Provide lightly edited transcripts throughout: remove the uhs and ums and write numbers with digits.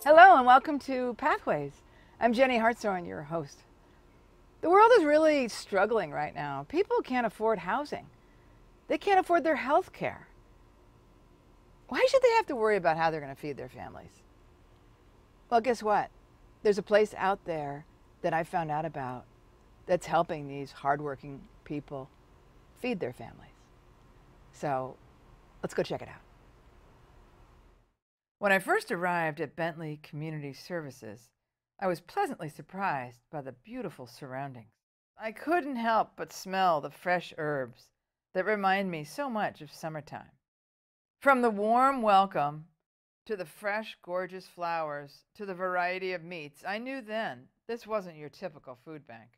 Hello and welcome to Pathways. I'm Jenny Hartshorn, your host. The world is really struggling right now. People can't afford housing. They can't afford their health care. Why should they have to worry about how they're going to feed their families? Well, guess what? There's a place out there that I found out about that's helping these hardworking people feed their families. So let's go check it out. When I first arrived at Bentley Community Services, I was pleasantly surprised by the beautiful surroundings. I couldn't help but smell the fresh herbs that remind me so much of summertime. From the warm welcome to the fresh, gorgeous flowers to the variety of meats, I knew then this wasn't your typical food bank.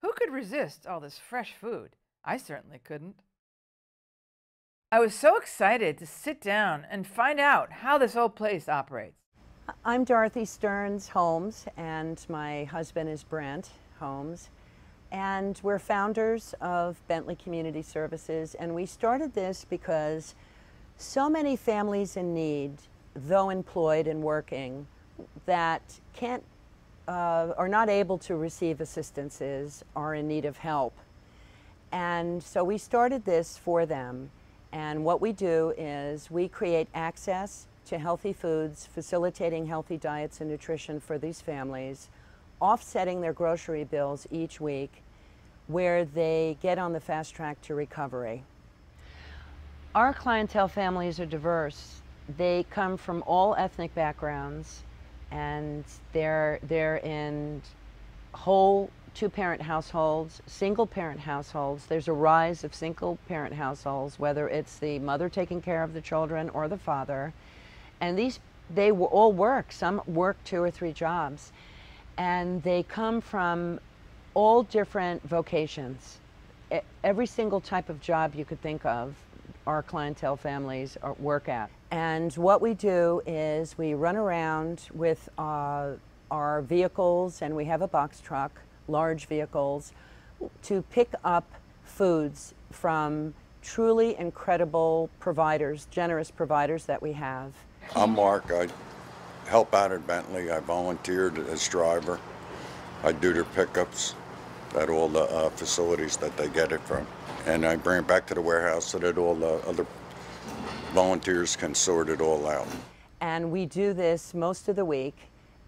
Who could resist all this fresh food? I certainly couldn't. I was so excited to sit down and find out how this whole place operates. I'm Dorothy Stearns-Holmes, and my husband is Brent Holmes, and we're founders of Bentley Community Services, and we started this because so many families in need, though employed and working, that are not able to receive assistances, are in need of help. And so we started this for them. And what we do is we create access to healthy foods, facilitating healthy diets and nutrition for these families, offsetting their grocery bills each week, where they get on the fast track to recovery. Our clientele families are diverse. They come from all ethnic backgrounds, and they're in whole two-parent households, single-parent households. There's a rise of single-parent households, whether it's the mother taking care of the children or the father. And they all work. Some work 2 or 3 jobs. And they come from all different vocations. Every single type of job you could think of, our clientele families work at. And what we do is we run around with our vehicles, and we have a box truck, large vehicles, to pick up foods from truly incredible providers, generous providers that we have. I'm Mark. I help out at Bentley. I volunteered as driver. I do their pickups at all the facilities that they get it from. And I bring it back to the warehouse so that all the other volunteers can sort it all out. And we do this most of the week,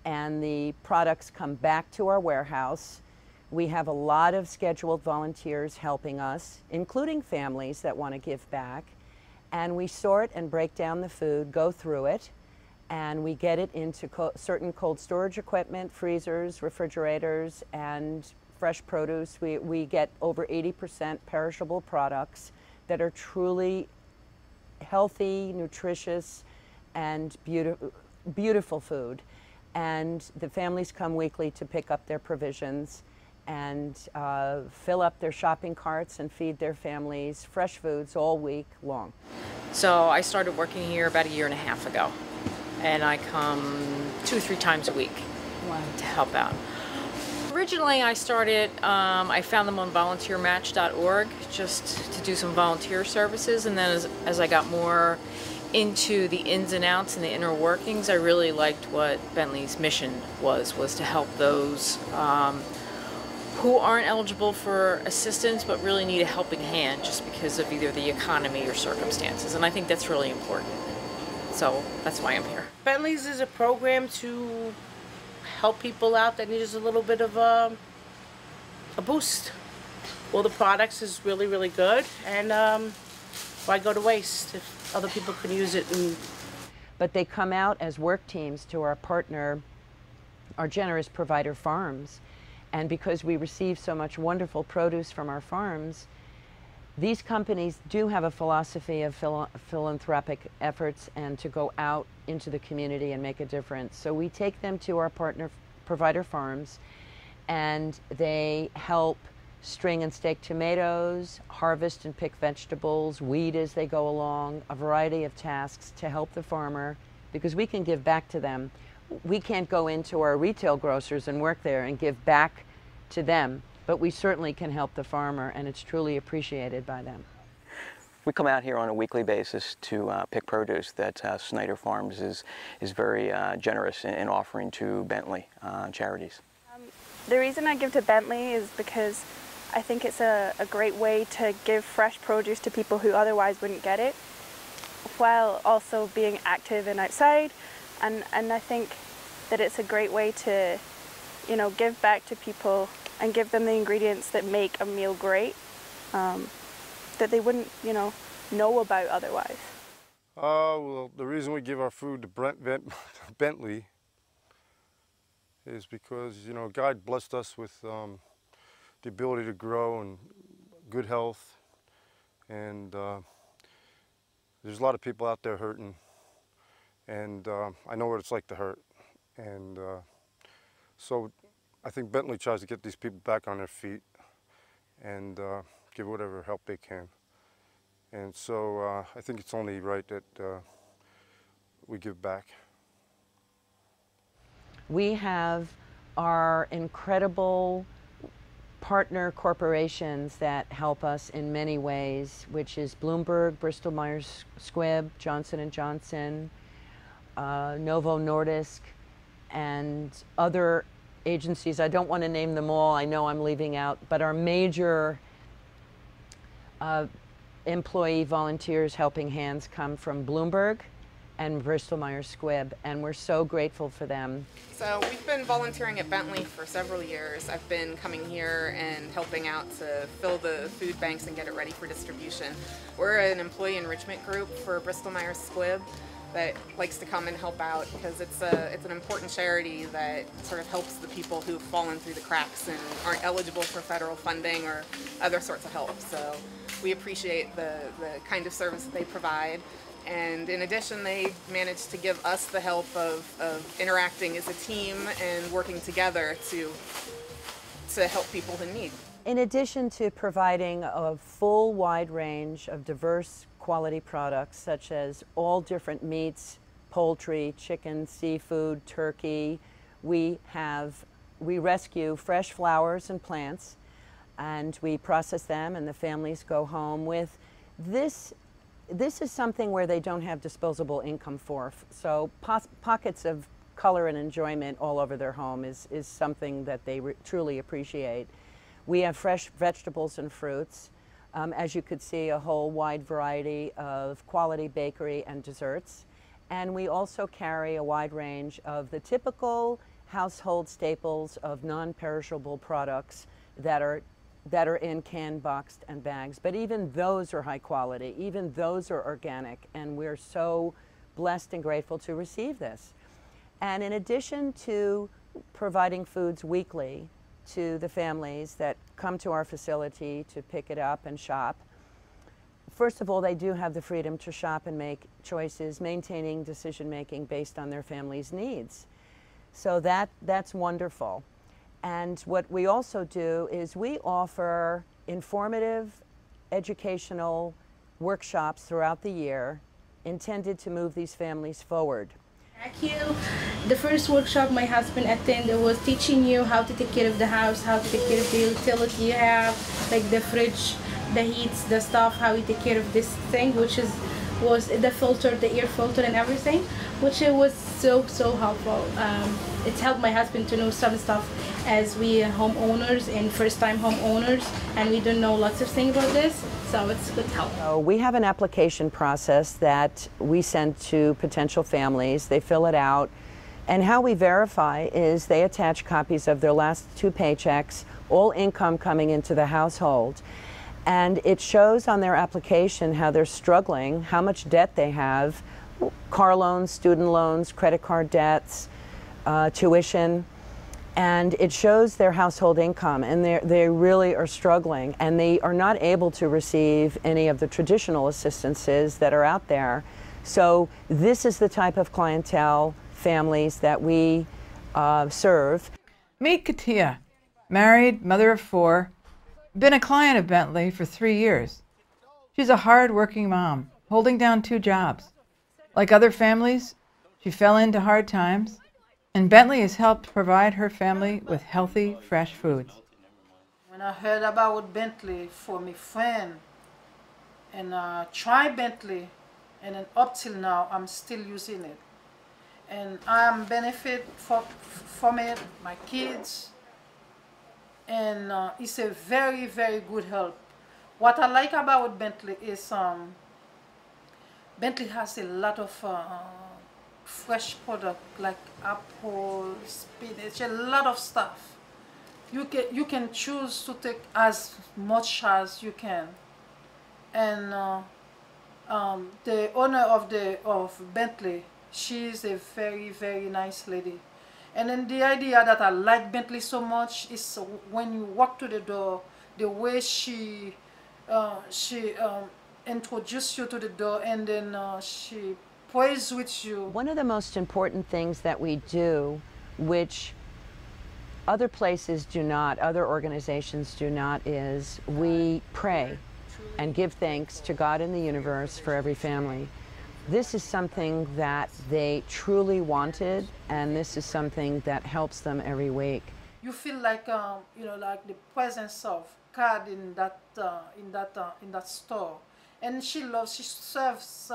and the products come back to our warehouse. We have a lot of scheduled volunteers helping us, including families that want to give back. And we sort and break down the food, go through it, and we get it into certain cold storage equipment, freezers, refrigerators, and fresh produce. We get over 80% perishable products that are truly healthy, nutritious, and beautiful food. And the families come weekly to pick up their provisions and fill up their shopping carts and feed their families fresh foods all week long. So I started working here about 1.5 years ago, and I come 2 or 3 times a week to help out. Originally I started, I found them on volunteermatch.org just to do some volunteer services, and then as I got more into the ins and outs and the inner workings, I really liked what Bentley's mission was to help those who aren't eligible for assistance but really need a helping hand just because of either the economy or circumstances, and I think that's really important. So that's why I'm here. Bentley's is a program to help people out that need just a little bit of a boost. All the products is really, really good, and why go to waste if other people can use it? But they come out as work teams to our partner, our generous provider farms. And because we receive so much wonderful produce from our farms, these companies do have a philosophy of philanthropic efforts and to go out into the community and make a difference. So we take them to our partner provider farms, and they help string and stake tomatoes, harvest and pick vegetables, weed as they go along, a variety of tasks to help the farmer, because we can give back to them. We can't go into our retail grocers and work there and give back to them, but we certainly can help the farmer, and it's truly appreciated by them. We come out here on a weekly basis to pick produce that Snyder Farms is very generous in offering to Bentley charities. The reason I give to Bentley is because I think it's a great way to give fresh produce to people who otherwise wouldn't get it, while also being active and outside. And I think that it's a great way to, you know, give back to people and give them the ingredients that make a meal great, that they wouldn't, you know about otherwise. Well, the reason we give our food to Bentley is because, you know, God blessed us with the ability to grow and good health, and there's a lot of people out there hurting, and I know what it's like to hurt, and so I think Bentley tries to get these people back on their feet and give whatever help they can. And so I think it's only right that we give back. We have our incredible partner corporations that help us in many ways, which is Bloomberg, Bristol Myers Squibb, Johnson & Johnson, Novo Nordisk, and other agencies. I don't want to name them all. I know I'm leaving out, but our major employee volunteers helping hands come from Bloomberg and Bristol Myers Squibb, and we're so grateful for them. So we've been volunteering at Bentley for several years. I've been coming here and helping out to fill the food banks and get it ready for distribution. We're an employee enrichment group for Bristol Myers Squibb that likes to come and help out because it's an important charity that sort of helps the people who've fallen through the cracks and aren't eligible for federal funding or other sorts of help. So we appreciate the kind of service that they provide. And in addition, they managed to give us the help of interacting as a team and working together to help people in need. In addition to providing a full wide range of diverse quality products, such as all different meats, poultry, chicken, seafood, turkey, we rescue fresh flowers and plants, and we process them, and the families go home with this. This is something where they don't have disposable income for, so pockets of color and enjoyment all over their home is something that they truly appreciate. We have fresh vegetables and fruits. As you could see, a whole wide variety of quality bakery and desserts. And we also carry a wide range of the typical household staples of non-perishable products that are in canned, boxed, and bags. But even those are high quality, even those are organic, and we're so blessed and grateful to receive this. And in addition to providing foods weekly to the families that come to our facility to pick it up and shop, first of all, they do have the freedom to shop and make choices, maintaining decision-making based on their family's needs. So that's wonderful. And what we also do is we offer informative, educational workshops throughout the year intended to move these families forward. Thank you. The first workshop my husband attended was teaching you how to take care of the house, how to take care of the utility you have, like the fridge, the heats, the stuff, how you take care of this thing, which was the filter, the air filter and everything, which it was so helpful. It's helped my husband to know some stuff as we are homeowners and first-time homeowners, and we don't know lots of things about this, so it's good help. So we have an application process that we send to potential families. They fill it out, and how we verify is they attach copies of their last 2 paychecks, all income coming into the household. And it shows on their application how they're struggling, how much debt they have, car loans, student loans, credit card debts, tuition, and it shows their household income, and they really are struggling, and they are not able to receive any of the traditional assistances that are out there. So this is the type of clientele, families that we serve. Meet Katia, married, mother of 4, Been a client of Bentley for 3 years. She's a hard-working mom, holding down 2 jobs. Like other families, she fell into hard times, and Bentley has helped provide her family with healthy, fresh foods. When I heard about Bentley from a friend, and try Bentley, and then up till now, I'm still using it. And I'm benefit from it, my kids, and it's a very, very good help. What I like about Bentley is Bentley has a lot of fresh product like apple, spinach, a lot of stuff. You can choose to take as much as you can. And the owner of Bentley, she's a very, very nice lady. And then the idea that I like Bentley so much is when you walk to the door, the way she introduces you to the door, and then she prays with you. One of the most important things that we do, which other places do not, other organizations do not, is we pray and give thanks to God in the universe for every family. This is something that they truly wanted, and this is something that helps them every week. You feel like like the presence of God in that store, and she serves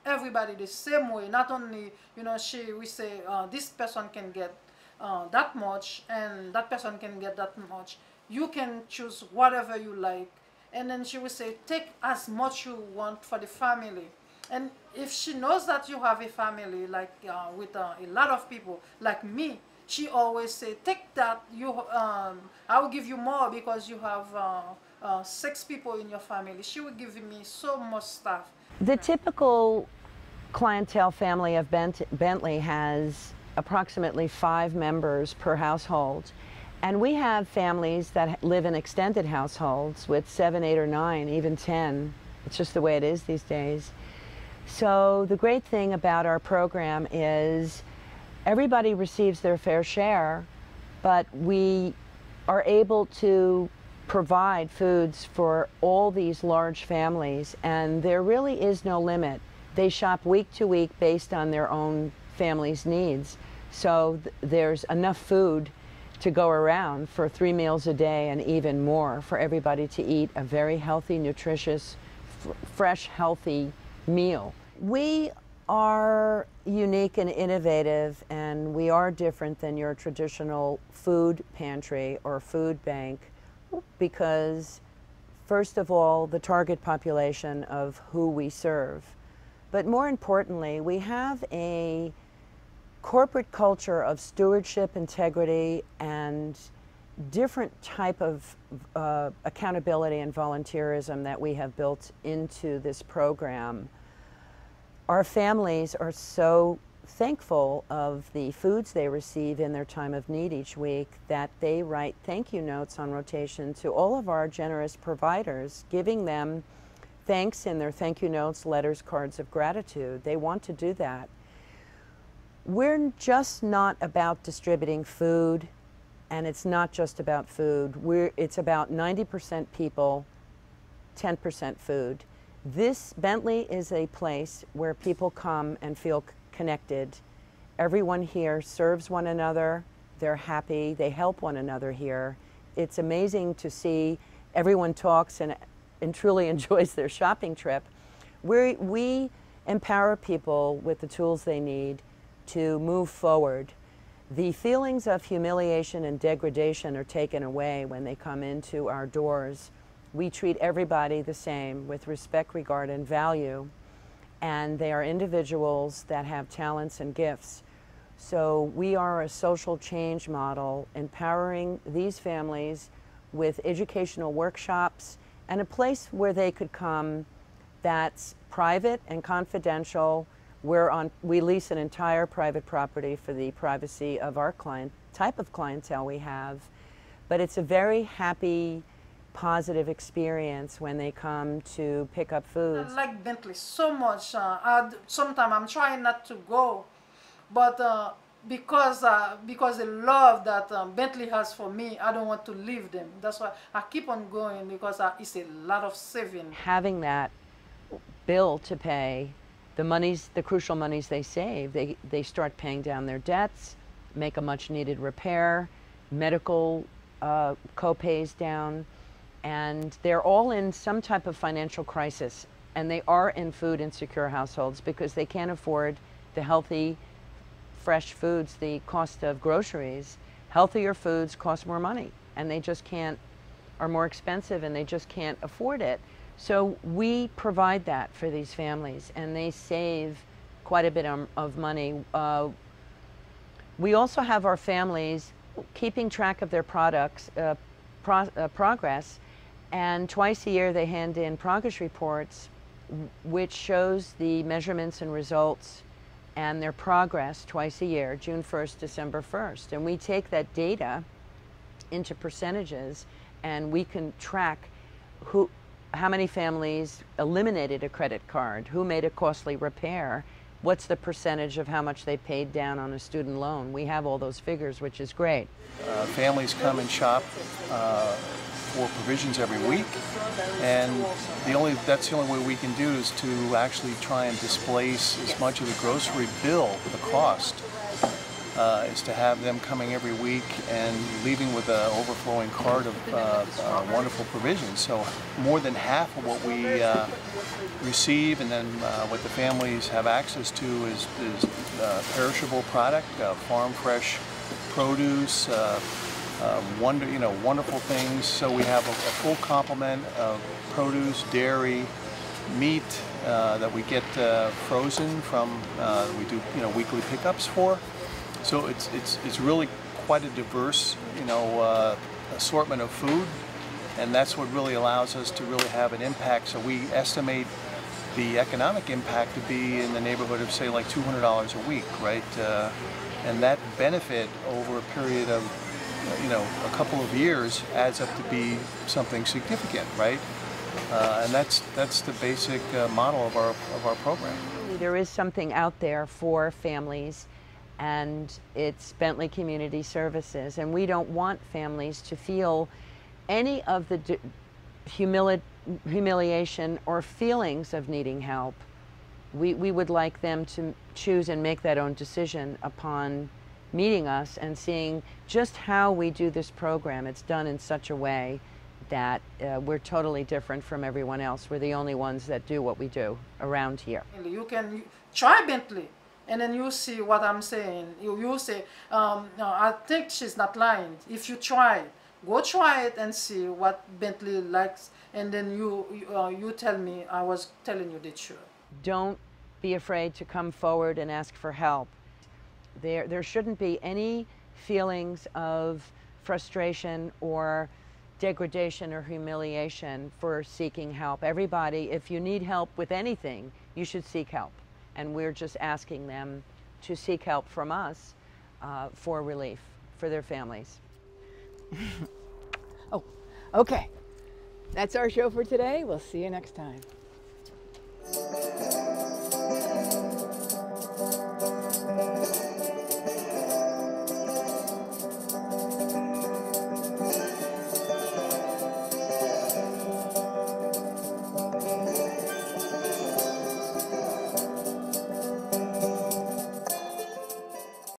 everybody the same way. Not only we say this person can get that much, and that person can get that much. You can choose whatever you like, and then she will say take as much you want for the family. And if she knows that you have a family like with a lot of people like me, she always say take that, I will give you more because you have 6 people in your family. She will give me so much stuff. The typical clientele family of Bentley has approximately 5 members per household. And we have families that live in extended households with 7, 8, or 9, even 10. It's just the way it is these days. So the great thing about our program is everybody receives their fair share, but we are able to provide foods for all these large families, and there really is no limit. They shop week to week based on their own family's needs. So there's enough food to go around for 3 meals a day and even more for everybody to eat a very healthy, nutritious, fresh, healthy meal. We are unique and innovative, and we are different than your traditional food pantry or food bank because, first of all, the target population of who we serve. But more importantly, we have a corporate culture of stewardship, integrity, and different type of accountability and volunteerism that we have built into this program. Our families are so thankful of the foods they receive in their time of need each week that they write thank you notes on rotation to all of our generous providers, giving them thanks in their thank you notes, letters, cards of gratitude. They want to do that. We're just not about distributing food, and it's not just about food. It's about 90% people, 10% food. This Bentley is a place where people come and feel connected. Everyone here serves one another. They're happy. They help one another here. It's amazing to see everyone talks and truly enjoys their shopping trip. We empower people with the tools they need to move forward. The feelings of humiliation and degradation are taken away when they come into our doors. We treat everybody the same with respect, regard, and value, and they are individuals that have talents and gifts. So we are a social change model, empowering these families with educational workshops and a place where they could come that's private and confidential. We lease an entire private property for the privacy of our type of clientele we have, but it's a very happy, positive experience when they come to pick up foods. I like Bentley so much. Sometimes I'm trying not to go, but because the love that Bentley has for me, I don't want to leave them. That's why I keep on going, because it's a lot of saving. Having that bill to pay, the crucial monies they save, they start paying down their debts, make a much needed repair, medical co-pays down, and they're all in some type of financial crisis. And they are in food insecure households because they can't afford the healthy, fresh foods, the cost of groceries. Healthier foods cost more money, and they just can't, are more expensive, and they just can't afford it. So we provide that for these families, and they save quite a bit of money. We also have our families keeping track of their products, progress, and twice a year they hand in progress reports which shows the measurements and results and their progress twice a year, June 1st, December 1st. And we take that data into percentages, and we can track how many families eliminated a credit card, who made a costly repair, what's the percentage of how much they paid down on a student loan. We have all those figures, which is great. Families come and shop for provisions every week, and that's the only way we can do is to actually try and displace as much of the grocery bill, the cost, is to have them coming every week and leaving with an overflowing cart of wonderful provisions. So more than half of what we receive, and then what the families have access to is perishable product, farm fresh produce, wonderful things. So we have a full complement of produce, dairy, meat that we get frozen from. We do weekly pickups for. So it's really quite a diverse assortment of food, and that's what really allows us to really have an impact. So we estimate the economic impact to be in the neighborhood of, say, like $200 a week, right? And that benefit over a period of a couple of years adds up to be something significant, right? And that's the basic model of our program. There is something out there for families, and it's Bentley Community Services, and we don't want families to feel any of the humiliation or feelings of needing help. We would like them to choose and make that own decision upon meeting us and seeing just how we do this program. It's done in such a way that we're totally different from everyone else. We're the only ones that do what we do around here. You can try Bentley, and then you see what I'm saying. You say, no, I think she's not lying. If you try it, go try it and see what Bentley likes, and then you tell me I was telling you the truth. Don't be afraid to come forward and ask for help. There shouldn't be any feelings of frustration or degradation or humiliation for seeking help. Everybody, if you need help with anything, you should seek help. And we're just asking them to seek help from us for relief for their families. Oh, okay. That's our show for today. We'll see you next time.